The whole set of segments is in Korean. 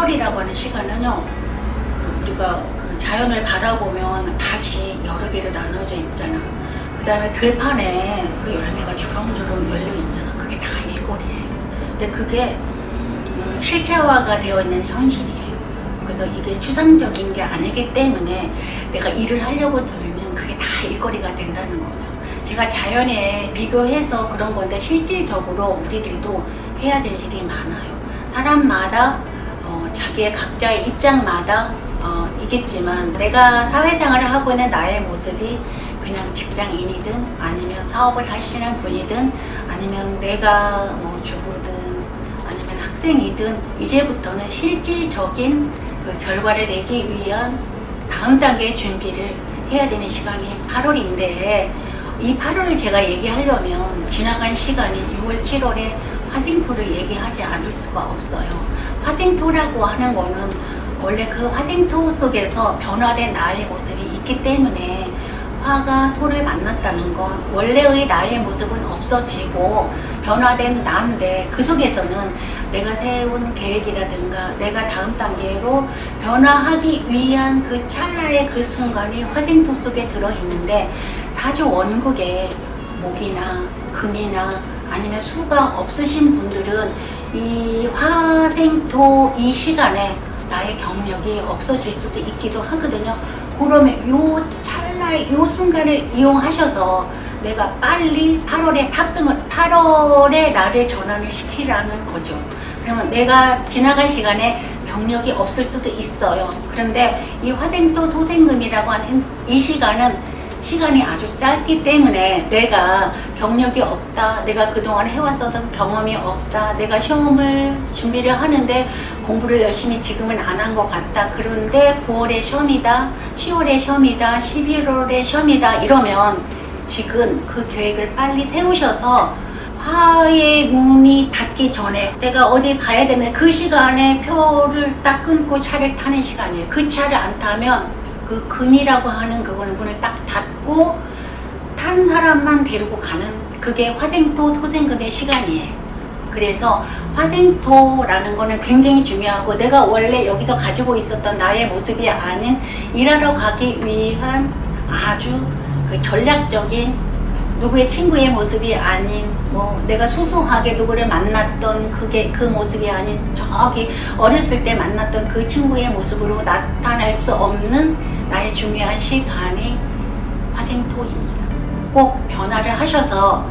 8월이라고 하는 시간은요, 우리가 그 자연을 바라보면 밭이 여러 개로 나눠져 있잖아. 그 다음에 들판에 그 열매가 주렁주렁 열려 있잖아. 그게 다 일거리예요. 근데 그게 실체화가 되어 있는 현실이에요. 그래서 이게 추상적인 게 아니기 때문에 내가 일을 하려고 들면 그게 다 일거리가 된다는 거죠. 제가 자연에 비교해서 그런 건데 실질적으로 우리들도 해야 될 일이 많아요. 사람마다 자기의 각자의 입장마다 있겠지만 내가 사회생활을 하고 있는 나의 모습이 그냥 직장인이든 아니면 사업을 하시는 분이든 아니면 내가 뭐 주부든 아니면 학생이든 이제부터는 실질적인 그 결과를 내기 위한 다음 단계의 준비를 해야 되는 시간이 8월인데 이 8월을 제가 얘기하려면 지나간 시간인 6월, 7월에 화생토를 얘기하지 않을 수가 없어요. 화생토라고 하는 거는 원래 그 화생토 속에서 변화된 나의 모습이 있기 때문에 화가 토를 만났다는 건 원래의 나의 모습은 없어지고 변화된 나인데 그 속에서는 내가 세운 계획이라든가 내가 다음 단계로 변화하기 위한 그 찰나의 그 순간이 화생토 속에 들어있는데 사주 원국에 목이나 금이나 아니면 수가 없으신 분들은 이 화생토 이 시간에 나의 경력이 없어질 수도 있기도 하거든요. 그러면 요 찰나의 요 순간을 이용하셔서 내가 빨리 8월에 탑승을 8월에 나를 전환을 시키라는 거죠. 그러면 내가 지나간 시간에 경력이 없을 수도 있어요. 그런데 이 화생토 토생금이라고 하는 이 시간이 아주 짧기 때문에 내가 경력이 없다, 내가 그동안 해왔었던 경험이 없다, 내가 시험을 준비를 하는데 공부를 열심히 지금은 안 한 것 같다, 그런데 9월에 시험이다, 10월에 시험이다, 11월에 시험이다 이러면 지금 그 계획을 빨리 세우셔서 화의 문이 닫기 전에 내가 어디 가야 되는 그 시간에 표를 딱 끊고 차를 타는 시간이에요. 그 차를 안 타면 그 금이라고 하는 그거는 문을 딱 닫고 탄 사람만 데리고 가는 그게 화생토 토생금의 시간이에요. 그래서 화생토라는 거는 굉장히 중요하고 내가 원래 여기서 가지고 있었던 나의 모습이 아닌 일하러 가기 위한 아주 그 전략적인 누구의 친구의 모습이 아닌 뭐 내가 수수하게 누구를 만났던 그게 그 모습이 아닌 저기 어렸을 때 만났던 그 친구의 모습으로 나타날 수 없는 나의 중요한 시간이 화생토입니다. 꼭 변화를 하셔서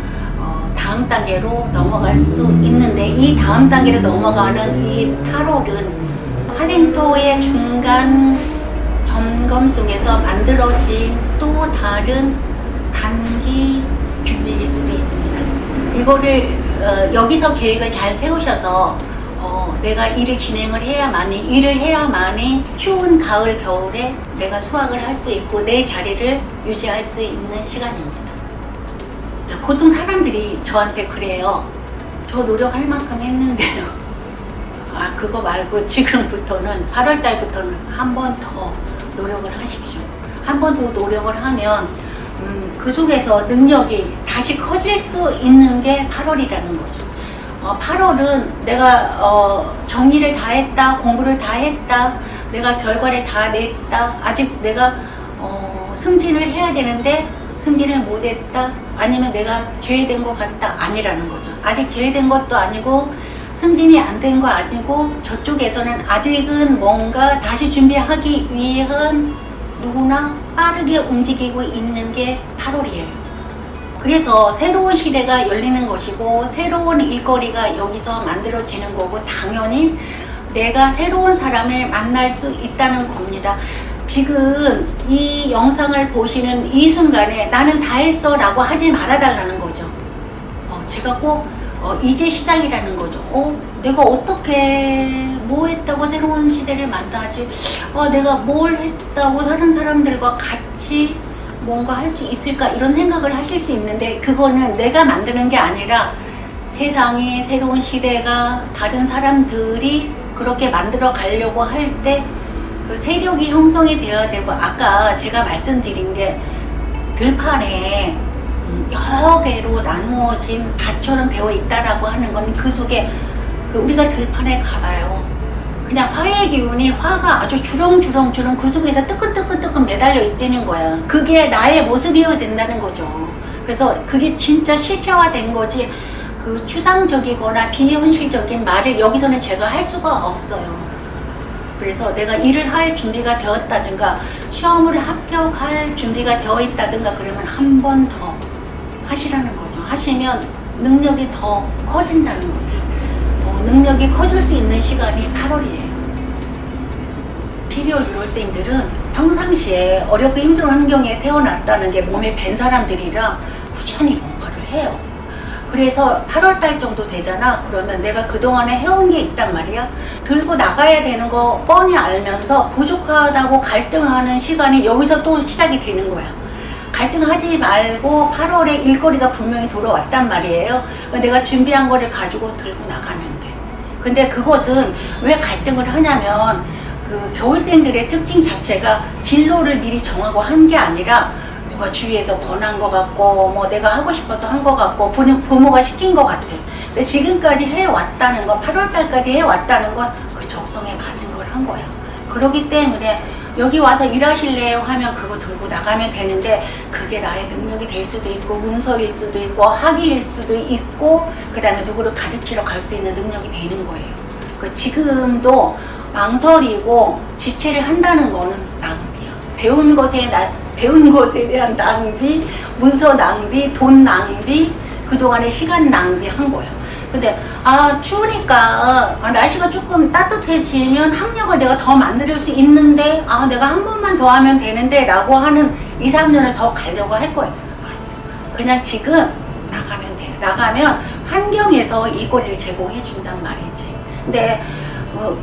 다음 단계로 넘어갈 수 있는데 이 다음 단계로 넘어가는 이 8월은 화생토의 중간 점검 속에서 만들어진 또 다른 단기 준비일 수도 있습니다. 이거를 여기서 계획을 잘 세우셔서 내가 일을 진행을 해야만이 추운 가을 겨울에 내가 수확을 할 수 있고 내 자리를 유지할 수 있는 시간입니다. 자, 보통 사람들이 저한테 그래요. 저 노력할 만큼 했는데요. 그거 말고 지금부터는 8월 달부터는 한 번 더 노력을 하십시오. 한 번 더 노력을 하면 그 속에서 능력이 다시 커질 수 있는 게 8월이라는 거죠. 8월은 내가 정리를 다 했다, 공부를 다 했다, 내가 결과를 다 냈다, 아직 내가 승진을 해야 되는데 승진을 못했다, 아니면 내가 제외된 것 같다, 아니라는 거죠. 아직 제외된 것도 아니고 승진이 안 된 거 아니고 저쪽에서는 아직은 뭔가 다시 준비하기 위한 누구나 빠르게 움직이고 있는 게 8월이에요. 그래서 새로운 시대가 열리는 것이고 새로운 일거리가 여기서 만들어지는 거고 당연히 내가 새로운 사람을 만날 수 있다는 겁니다. 지금 이 영상을 보시는 이 순간에 나는 다 했어 라고 하지 말아달라는 거죠. 제가 꼭 이제 시작이라는 거죠. 내가 어떻게 뭐 했다고 새로운 시대를 만나지? 내가 뭘 했다고 다른 사람들과 같이 뭔가 할 수 있을까? 이런 생각을 하실 수 있는데 그거는 내가 만드는 게 아니라 세상이 새로운 시대가 다른 사람들이 그렇게 만들어 가려고 할 때 그 세력이 형성이 되어야 되고 아까 제가 말씀드린 게 들판에 여러 개로 나누어진 밭처럼 되어 있다라고 하는 건 그 속에 우리가 들판에 가봐요. 그냥 화해 화의 기운이 화가 아주 주렁주렁 그 속에서 뜨끈뜨끈 매달려 있다는 거야. 그게 나의 모습이어야 된다는 거죠. 그래서 그게 진짜 실체화된 거지, 그 추상적이거나 비현실적인 말을 여기서는 제가 할 수가 없어요. 그래서 내가 일을 할 준비가 되었다든가 시험을 합격할 준비가 되어 있다든가 그러면 한 번 더 하시라는 거죠. 하시면 능력이 더 커진다는 거지. 능력이 커질 수 있는 시간이 8월이에요. 12월 1월생들은 평상시에 어렵고 힘든 환경에 태어났다는 게 몸에 밴 사람들이라 꾸준히 뭔가를 해요. 그래서 8월달 정도 되잖아. 그러면 내가 그동안에 해온 게 있단 말이야. 들고 나가야 되는 거 뻔히 알면서 부족하다고 갈등하는 시간이 여기서 또 시작이 되는 거야. 갈등하지 말고 8월에 일거리가 분명히 돌아왔단 말이에요. 내가 준비한 거를 가지고 들고 나가면 돼. 근데 그것은 왜 갈등을 하냐면 그 겨울생들의 특징 자체가 진로를 미리 정하고 한 게 아니라 누가 주위에서 권한 것 같고 뭐 내가 하고 싶어도 한 것 같고 부모가 시킨 것 같아. 근데 지금까지 해왔다는 건 8월달까지 해왔다는 건 그 적성에 맞은 걸 한 거야. 그렇기 때문에 여기 와서 일하실래요 하면 그거 들고 나가면 되는데 그게 나의 능력이 될 수도 있고 문서일 수도 있고 학위일 수도 있고 그 다음에 누구를 가르치러 갈 수 있는 능력이 되는 거예요. 지금도 망설이고 지체를 한다는 거는 낭비야. 배운 것에 대한 낭비, 문서 낭비, 돈 낭비, 그동안의 시간 낭비한 거예요. 근데 추우니까 날씨가 조금 따뜻해지면 학력을 내가 더 만들 수 있는데 내가 한 번만 더 하면 되는데 라고 하는 2, 3년을 더 가려고 할 거예요. 그냥 지금 나가면 돼요. 나가면 환경에서 일거리를 제공해 준단 말이지. 근데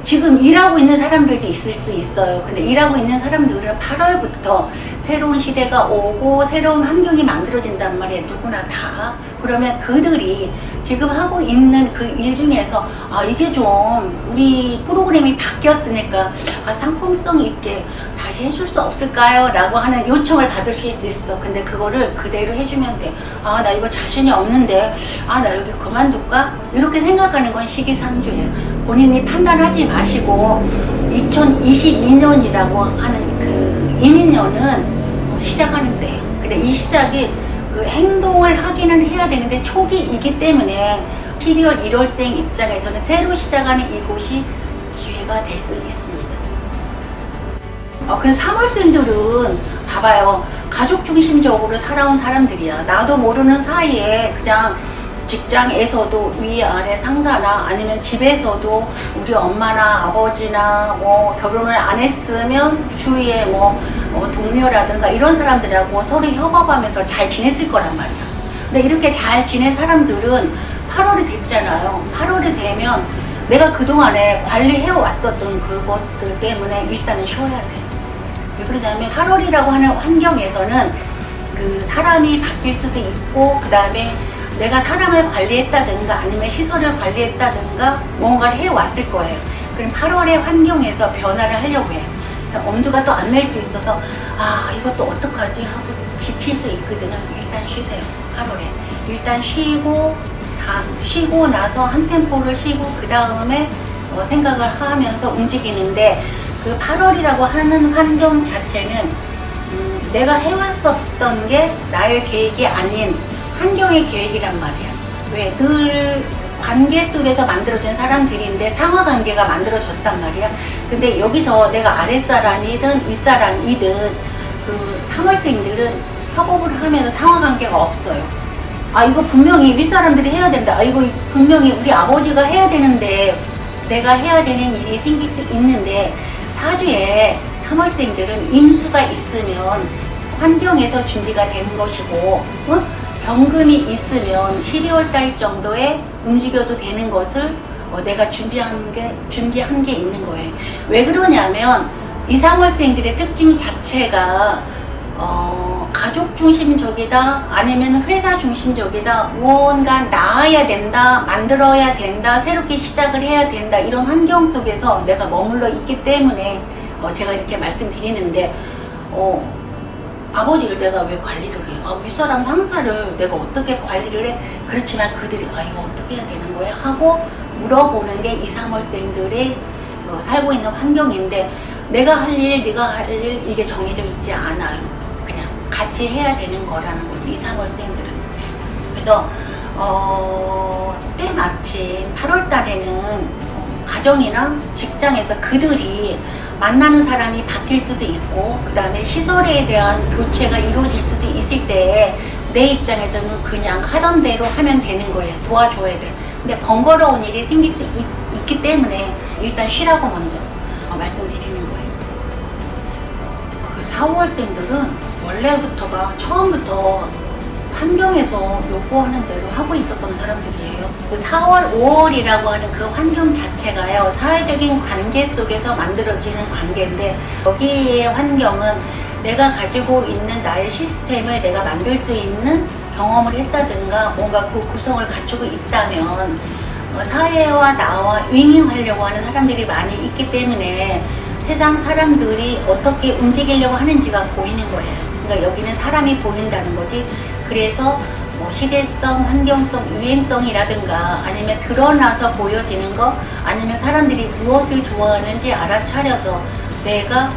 지금 일하고 있는 사람들도 있을 수 있어요. 근데 일하고 있는 사람들은 8월부터 새로운 시대가 오고 새로운 환경이 만들어진단 말이에요. 누구나 다. 그러면 그들이 지금 하고 있는 그 일 중에서 이게 좀 우리 프로그램이 바뀌었으니까 상품성 있게 다시 해줄 수 없을까요? 라고 하는 요청을 받으실 수 있어. 근데 그거를 그대로 해주면 돼. 나 이거 자신이 없는데 나 여기 그만둘까? 이렇게 생각하는 건 시기상조예요. 본인이 판단하지 마시고 2022년이라고 하는 그 이민년은 시작하는데 근데 이 시작이 그 행동을 하기는 해야 되는데 초기이기 때문에 12월 1월생 입장에서는 새로 시작하는 이곳이 기회가 될 수 있습니다. 근데 3월생들은 봐봐요. 가족 중심적으로 살아온 사람들이야. 나도 모르는 사이에 그냥 직장에서도 위아래 상사나 아니면 집에서도 우리 엄마나 아버지나 뭐 결혼을 안 했으면 주위에 동료라든가 이런 사람들하고 서로 협업하면서 잘 지냈을 거란 말이야. 근데 이렇게 잘 지낸 사람들은 8월이 됐잖아요. 8월이 되면 내가 그동안에 관리해 왔었던 그것들 때문에 일단은 쉬어야 돼. 왜 그러냐면 8월이라고 하는 환경에서는 그 사람이 바뀔 수도 있고 그 다음에 내가 사람을 관리했다든가 아니면 시설을 관리했다든가 뭔가를 해왔을 거예요. 그럼 8월의 환경에서 변화를 하려고 해요. 엄두가 또 안 낼 수 있어서 이것도 어떡하지 하고 지칠 수 있거든요. 일단 쉬세요. 8월에 일단 쉬고 나서 한 템포를 쉬고 그 다음에 생각을 하면서 움직이는데 그 8월이라고 하는 환경 자체는 내가 해왔었던 게 나의 계획이 아닌 환경의 계획이란 말이야. 왜? 늘 관계 속에서 만들어진 사람들인데 상하 관계가 만들어졌단 말이야. 근데 여기서 내가 아랫사람이든 윗사람이든 그 3월생들은 협업을 하면서 상하 관계가 없어요. 이거 분명히 윗사람들이 해야 된다. 이거 분명히 우리 아버지가 해야 되는데 내가 해야 되는 일이 생길 수 있는데 사주에 3월생들은 임수가 있으면 환경에서 준비가 되는 것이고 경금이 있으면 12월 달 정도에 움직여도 되는 것을 내가 준비한 게 있는 거예요. 왜 그러냐면 이 3월생들의 특징 자체가 가족 중심적이다 아니면 회사 중심적이다, 무언가 나아야 된다, 만들어야 된다, 새롭게 시작을 해야 된다, 이런 환경 속에서 내가 머물러 있기 때문에 제가 이렇게 말씀드리는데 아버지를 내가 왜 관리를 해? 윗사람 상사를 내가 어떻게 관리를 해? 그렇지만 그들이 이거 어떻게 해야 되는 거야? 하고 물어보는 게 2, 3월생들의 살고 있는 환경인데 내가 할 일, 네가 할 일 이게 정해져 있지 않아요. 그냥 같이 해야 되는 거라는 거지, 이 3월생들은. 그래서 때마침 8월 달에는 가정이나 직장에서 그들이 만나는 사람이 바뀔 수도 있고 그 다음에 시설에 대한 교체가 이루어질 수도 있을 때 내 입장에서는 그냥 하던 대로 하면 되는 거예요. 도와줘야 돼. 근데 번거로운 일이 생길 수 있기 때문에 일단 쉬라고 먼저 말씀드리는 거예요. 그 4월생들은 원래부터가 처음부터 환경에서 요구하는 대로 하고 있었던 사람들이에요. 그 4월, 5월이라고 하는 그 환경 자체가요, 사회적인 관계 속에서 만들어지는 관계인데 여기의 환경은 내가 가지고 있는 나의 시스템을 내가 만들 수 있는 경험을 했다든가 뭔가 그 구성을 갖추고 있다면 사회와 나와 윙윙하려고 하는 사람들이 많이 있기 때문에 세상 사람들이 어떻게 움직이려고 하는지가 보이는 거예요. 그러니까 여기는 사람이 보인다는 거지. 그래서 뭐 시대성, 환경성, 유행성이라든가 아니면 드러나서 보여지는 거 아니면 사람들이 무엇을 좋아하는지 알아차려서 내가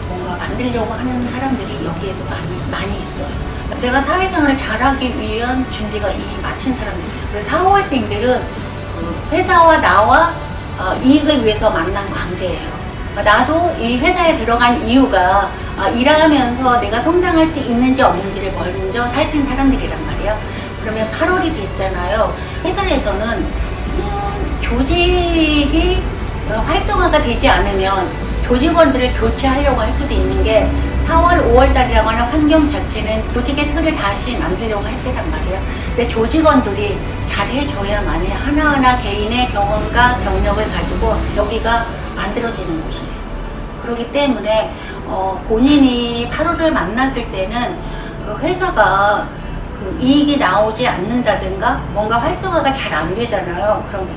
뭔가 만들려고 하는 사람들이 여기에도 많이 있어요. 내가 사회생활을 잘하기 위한 준비가 이미 마친 사람들이에요. 4월생들은 회사와 나와 이익을 위해서 만난 관계예요. 나도 이 회사에 들어간 이유가 일하면서 내가 성장할 수 있는지 없는지를 먼저 살핀 사람들이란 말이에요. 그러면 8월이 됐잖아요. 회사에서는 조직이 활성화가 되지 않으면 조직원들을 교체하려고 할 수도 있는 게 4월, 5월 달이라고 하는 환경 자체는 조직의 틀을 다시 만들려고 할 때란 말이에요. 근데 조직원들이 잘해줘야만이 하나하나 개인의 경험과 경력을 가지고 여기가 만들어지는 곳이에요. 그렇기 때문에 본인이 8월을 만났을 때는 그 회사가 그 이익이 나오지 않는다든가 뭔가 활성화가 잘 안 되잖아요. 그럼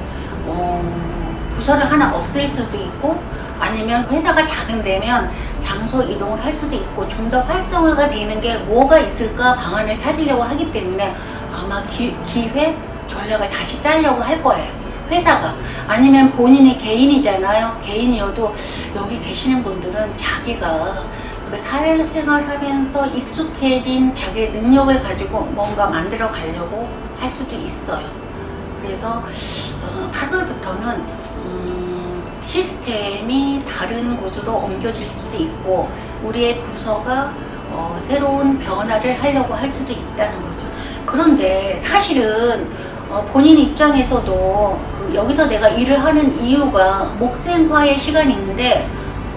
부서를 하나 없앨 수도 있고 아니면 회사가 작은데면 장소 이동을 할 수도 있고 좀 더 활성화가 되는 게 뭐가 있을까 방안을 찾으려고 하기 때문에 아마 기회, 전략을 다시 짜려고 할 거예요. 회사가. 아니면 본인이 개인이잖아요. 개인이어도 여기 계시는 분들은 자기가 그 사회생활 하면서 익숙해진 자기의 능력을 가지고 뭔가 만들어 가려고 할 수도 있어요. 그래서 8월부터는 시스템이 다른 곳으로 옮겨질 수도 있고 우리의 부서가 새로운 변화를 하려고 할 수도 있다는 거죠. 그런데 사실은 본인 입장에서도 여기서 내가 일을 하는 이유가 목생화의 시간인데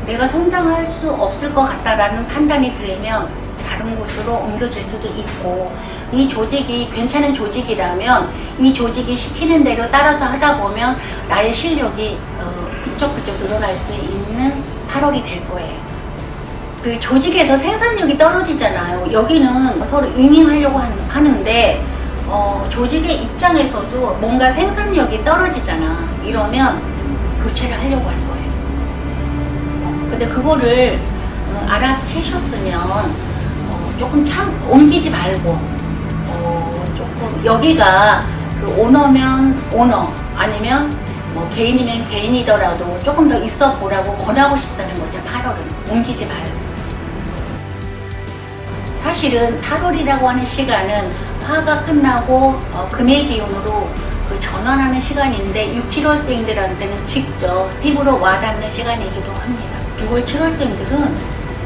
내가 성장할 수 없을 것 같다라는 판단이 들면 다른 곳으로 옮겨질 수도 있고 이 조직이 괜찮은 조직이라면 이 조직이 시키는 대로 따라서 하다 보면 나의 실력이 부쩍부쩍 늘어날 수 있는 8월이 될 거예요. 그 조직에서 생산력이 떨어지잖아요. 여기는 서로 윙윙하려고 하는데 조직의 입장에서도 뭔가 생산력이 떨어지잖아. 이러면 교체를 하려고 할 거예요. 근데 그거를 알아채셨으면 조금 옮기지 말고 조금 여기가 그 오너면 오너 아니면 뭐 개인이면 개인이더라도 조금 더 있어 보라고 권하고 싶다는 거죠. 8월은 옮기지 말고. 사실은 8월이라고 하는 시간은 화가 끝나고 금의 기운으로 그 전환하는 시간인데 6, 7월생들한테는 직접 피부로 와닿는 시간이기도 합니다. 6월, 7월생들은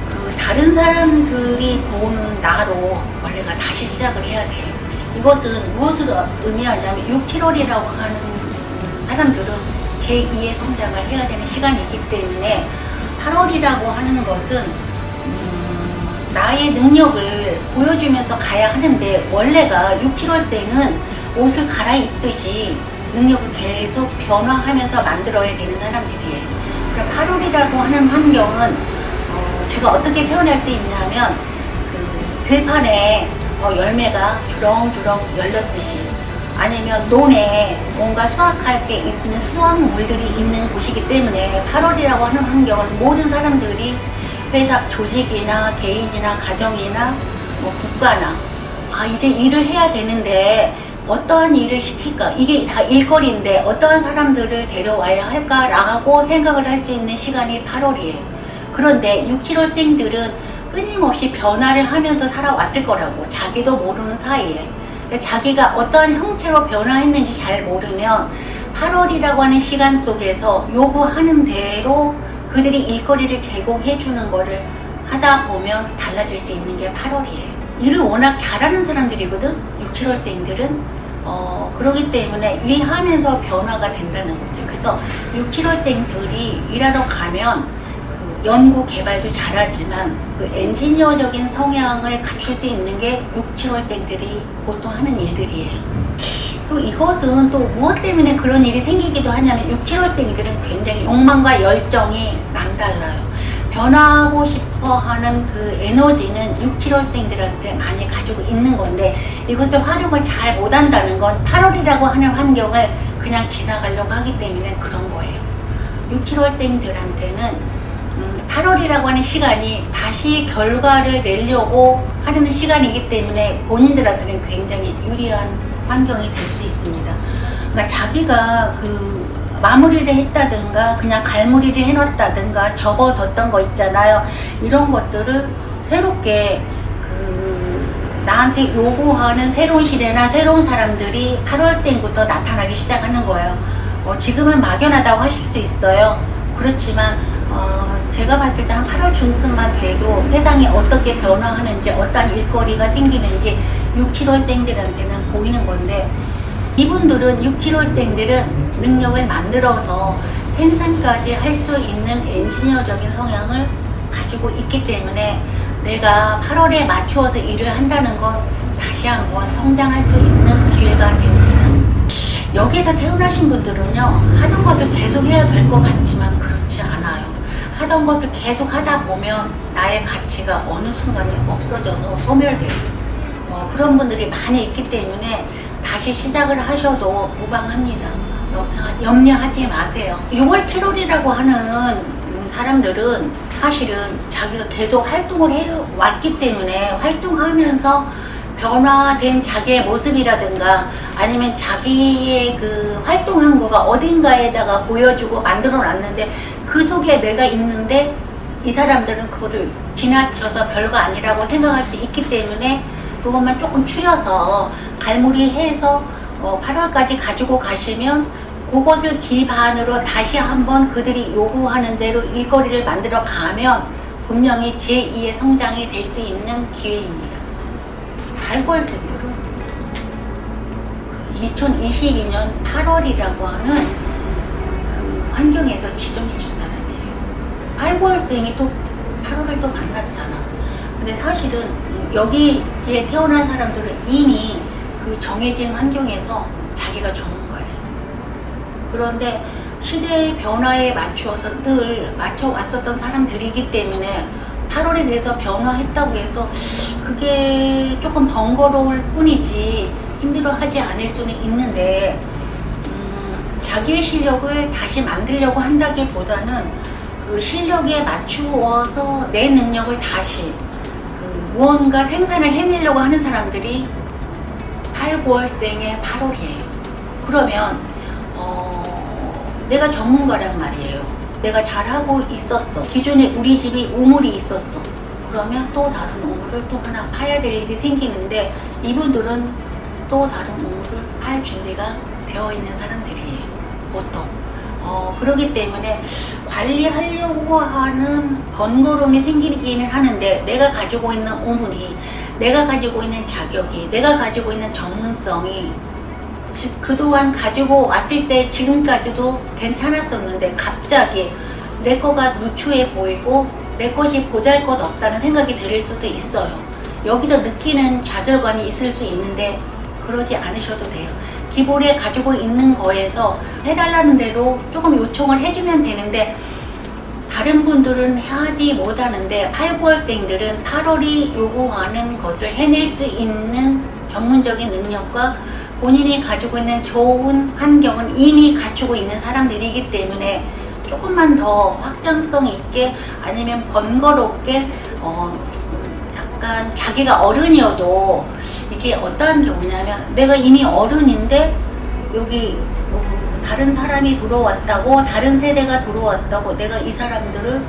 그 다른 사람들이 보는 나로 원래가 다시 시작을 해야 돼요. 이것은 무엇을 의미하냐면 6, 7월이라고 하는 사람들은 제2의 성장을 해야 되는 시간이기 때문에 8월이라고 하는 것은 나의 능력을 보여주면서 가야 하는데 원래가 6, 7월생은 옷을 갈아입듯이 능력을 계속 변화하면서 만들어야 되는 사람들이에요. 그럼 8월이라고 하는 환경은 제가 어떻게 표현할 수 있냐면 그 들판에 열매가 주렁주렁 열렸듯이 아니면 논에 뭔가 수확할 게 있는 수확물들이 있는 곳이기 때문에 8월이라고 하는 환경은 모든 사람들이 회사, 조직이나 개인이나 가정이나 뭐 국가나 이제 일을 해야 되는데 어떠한 일을 시킬까? 이게 다 일거리인데 어떠한 사람들을 데려와야 할까라고 생각을 할 수 있는 시간이 8월이에요. 그런데 6, 7월생들은 끊임없이 변화를 하면서 살아왔을 거라고, 자기도 모르는 사이에. 자기가 어떠한 형태로 변화했는지 잘 모르면 8월이라고 하는 시간 속에서 요구하는 대로 그들이 일거리를 제공해 주는 거를 하다 보면 달라질 수 있는 게 8월이에요. 일을 워낙 잘하는 사람들이거든, 6, 7월생들은. 그러기 때문에 일하면서 변화가 된다는 거죠. 그래서 6, 7월생들이 일하러 가면 그 연구 개발도 잘하지만 그 엔지니어적인 성향을 갖출 수 있는 게 6, 7월생들이 보통 하는 일들이에요. 또 이것은 또 무엇 때문에 그런 일이 생기기도 하냐면 6, 7월생들은 굉장히 욕망과 열정이 남달라요. 변화하고 싶어 하는 그 에너지는 6, 7월생들한테 많이 가지고 있는 건데 이것을 활용을 잘 못한다는 건 8월이라고 하는 환경을 그냥 지나가려고 하기 때문에 그런 거예요. 6, 7월생들한테는 8월이라고 하는 시간이 다시 결과를 내려고 하는 시간이기 때문에 본인들한테는 굉장히 유리한 환경이 될 수 있습니다. 그러니까 자기가 그 마무리를 했다든가 그냥 갈무리를 해놨다든가 접어뒀던 거 있잖아요. 이런 것들을 새롭게 나한테 요구하는 새로운 시대나 새로운 사람들이 8월 때부터 나타나기 시작하는 거예요. 지금은 막연하다고 하실 수 있어요. 그렇지만 제가 봤을 때 한 8월 중순만 돼도 세상이 어떻게 변화하는지 어떤 일거리가 생기는지 6, 7월생들한테는 보이는 건데 이분들은 6, 7월생들은 능력을 만들어서 생산까지 할 수 있는 엔지니어적인 성향을 가지고 있기 때문에 내가 8월에 맞추어서 일을 한다는 건 다시 한번 성장할 수 있는 기회가 됩니다. 여기에서 태어나신 분들은요, 하던 것을 계속 해야 될 것 같지만 그렇지 않아요. 하던 것을 계속 하다 보면 나의 가치가 어느 순간에 없어져서 소멸돼요. 그런 분들이 많이 있기 때문에 다시 시작을 하셔도 무방합니다. 염려하지 마세요. 6월, 7월이라고 하는 사람들은 사실은 자기가 계속 활동을 해왔기 때문에 활동하면서 변화된 자기의 모습이라든가 아니면 자기의 그 활동한 거가 어딘가에다가 보여주고 만들어 놨는데 그 속에 내가 있는데 이 사람들은 그거를 지나쳐서 별거 아니라고 생각할 수 있기 때문에 그것만 조금 추려서 갈무리해서 8월까지 가지고 가시면 그것을 기반으로 다시 한번 그들이 요구하는 대로 일거리를 만들어 가면 분명히 제2의 성장이 될 수 있는 기회입니다. 8월생들은 2022년 8월이라고 하는 그 환경에서 지정해 준 사람이에요. 8월생이 또 8월을 또 만났잖아. 근데 사실은 여기에 태어난 사람들은 이미 그 정해진 환경에서 자기가 전문가예요. 그런데 시대의 변화에 맞추어서 늘 맞춰왔었던 사람들이기 때문에 8월에 대해서 변화했다고 해서 그게 조금 번거로울 뿐이지 힘들어하지 않을 수는 있는데 자기의 실력을 다시 만들려고 한다기보다는 그 실력에 맞추어서 내 능력을 다시 무언가 생산을 해내려고 하는 사람들이 8, 9월생의 8월이에요. 그러면 내가 전문가란 말이에요. 내가 잘하고 있었어. 기존에 우리 집이 우물이 있었어. 그러면 또 다른 우물을 또 하나 파야 될 일이 생기는데 이분들은 또 다른 우물을 팔 준비가 되어 있는 사람들이에요. 보통. 그렇기 때문에 관리하려고 하는 번거로움이 생기기는 하는데 내가 가지고 있는 우물이, 내가 가지고 있는 자격이, 내가 가지고 있는 전문성이 그동안 가지고 왔을 때 지금까지도 괜찮았었는데 갑자기 내 거가 누추해 보이고 내 것이 보잘것없다는 생각이 들 수도 있어요. 여기서 느끼는 좌절감이 있을 수 있는데 그러지 않으셔도 돼요. 기본에 가지고 있는 거에서 해달라는 대로 조금 요청을 해주면 되는데 다른 분들은 하지 못하는데 8, 9월생들은 8월이 요구하는 것을 해낼 수 있는 전문적인 능력과 본인이 가지고 있는 좋은 환경은 이미 갖추고 있는 사람들이기 때문에 조금만 더 확장성 있게 아니면 번거롭게 약간 자기가 어른이어도 이게 어떠한 경우냐면 내가 이미 어른인데 여기 다른 사람이 들어왔다고, 다른 세대가 들어왔다고 내가 이 사람들을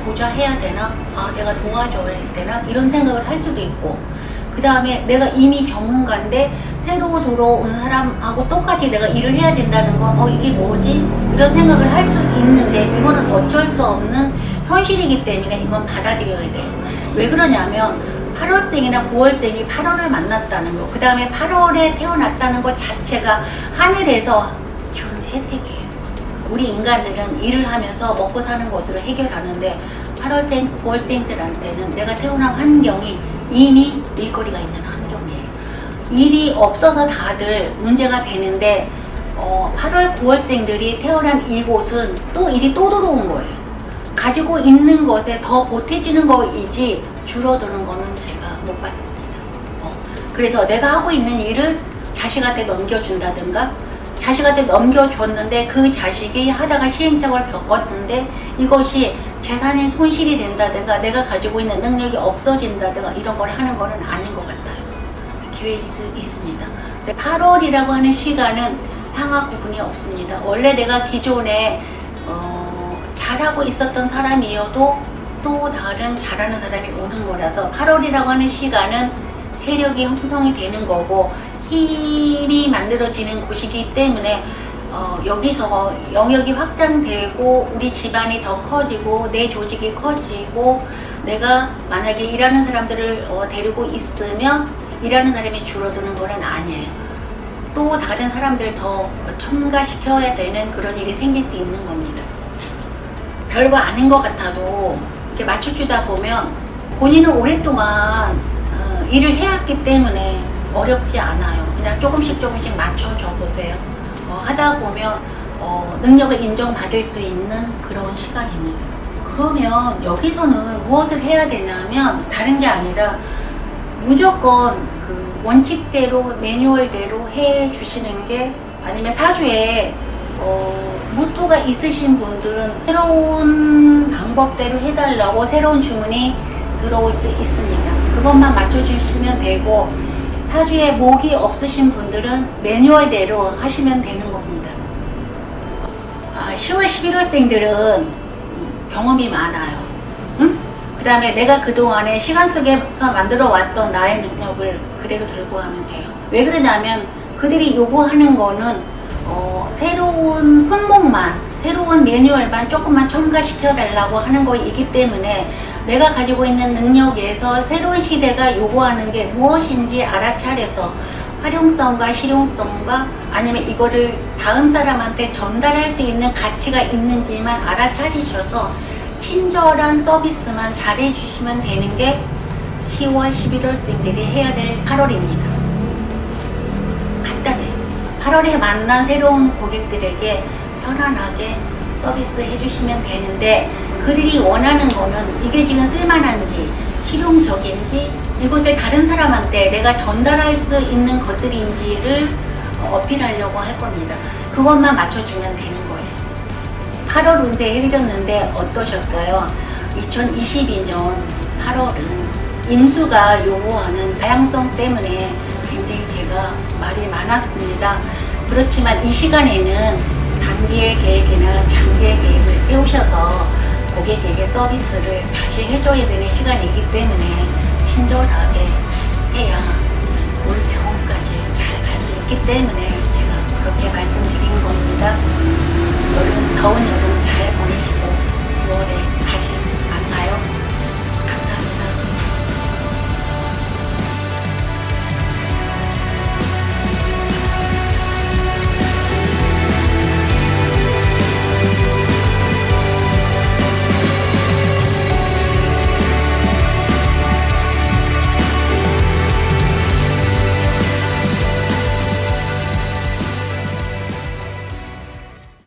보좌해야 되나? 아, 내가 도와줘야 되나? 이런 생각을 할 수도 있고, 그 다음에 내가 이미 전문가인데 새로 들어온 사람하고 똑같이 내가 일을 해야 된다는 건 이게 뭐지? 이런 생각을 할 수 있는데 이거는 어쩔 수 없는 현실이기 때문에 이건 받아들여야 돼요. 왜 그러냐면 8월생이나 9월생이 8월을 만났다는 거, 그 다음에 8월에 태어났다는 것 자체가 하늘에서 준 혜택이에요. 우리 인간들은 일을 하면서 먹고 사는 것을 해결하는데 8월생, 9월생들한테는 내가 태어난 환경이 이미 일거리가 있는 환경이에요. 일이 없어서 다들 문제가 되는데 8월, 9월생들이 태어난 이곳은 또 일이 또 들어온 거예요. 가지고 있는 것에 더 보태지는 거이지 줄어드는 거는 제가 못 봤습니다. 그래서 내가 하고 있는 일을 자식한테 넘겨준다든가, 자식한테 넘겨줬는데 그 자식이 하다가 시행착오를 겪었는데 이것이 재산의 손실이 된다든가 내가 가지고 있는 능력이 없어진다든가 이런 걸 하는 거는 아닌 것 같아요. 기회일 수 있습니다. 8월이라고 하는 시간은 상하 구분이 없습니다. 원래 내가 기존에 잘하고 있었던 사람이어도 또 다른 잘하는 사람이 오는 거라서 8월이라고 하는 시간은 세력이 형성이 되는 거고 힘이 만들어지는 곳이기 때문에 여기서 영역이 확장되고 우리 집안이 더 커지고 내 조직이 커지고 내가 만약에 일하는 사람들을 데리고 있으면 일하는 사람이 줄어드는 거는 아니에요. 또 다른 사람들 더 첨가시켜야 되는 그런 일이 생길 수 있는 겁니다. 별거 아닌 것 같아도 이렇게 맞춰주다 보면 본인은 오랫동안 일을 해왔기 때문에 어렵지 않아요. 그냥 조금씩 맞춰줘 보세요. 하다 보면 능력을 인정받을 수 있는 그런 시간입니다. 그러면 여기서는 무엇을 해야 되냐면 다른 게 아니라 무조건 그 원칙대로 매뉴얼대로 해 주시는 게, 아니면 사주에 모토가 있으신 분들은 새로운 방법대로 해달라고 새로운 주문이 들어올 수 있습니다. 그것만 맞춰주시면 되고, 사주에 목이 없으신 분들은 매뉴얼대로 하시면 되는 겁니다. 10월, 11월생들은 경험이 많아요. 응? 그 다음에 내가 그동안에 시간 속에서 만들어 왔던 나의 능력을 그대로 들고 가면 돼요. 왜 그러냐면 그들이 요구하는 거는 새로운 품목만, 새로운 매뉴얼만 조금만 첨가시켜 달라고 하는 거이기 때문에 내가 가지고 있는 능력에서 새로운 시대가 요구하는 게 무엇인지 알아차려서 활용성과 실용성과 아니면 이거를 다음 사람한테 전달할 수 있는 가치가 있는지만 알아차리셔서 친절한 서비스만 잘해주시면 되는 게 10월, 11월생들이 해야 될 8월입니다. 간단해요. 8월에 만난 새로운 고객들에게 편안하게 서비스 해주시면 되는데, 그들이 원하는 거는 이게 지금 쓸만한지 실용적인지 이것을 다른 사람한테 내가 전달할 수 있는 것들인지를 어필하려고 할 겁니다. 그것만 맞춰주면 되는 거예요. 8월 운세 해드렸는데 어떠셨어요? 2022년 8월은 임수가 요구하는 다양성 때문에 굉장히 제가 말이 많았습니다. 그렇지만 이 시간에는 단기의 계획이나 장기의 계획을 세우셔서 고객에게 서비스를 다시 해줘야 되는 시간이기 때문에 친절하게 해야 올 겨울까지 잘 갈 수 있기 때문에 제가 그렇게 말씀드린 겁니다. 더운 여름 잘 보내시고 6월에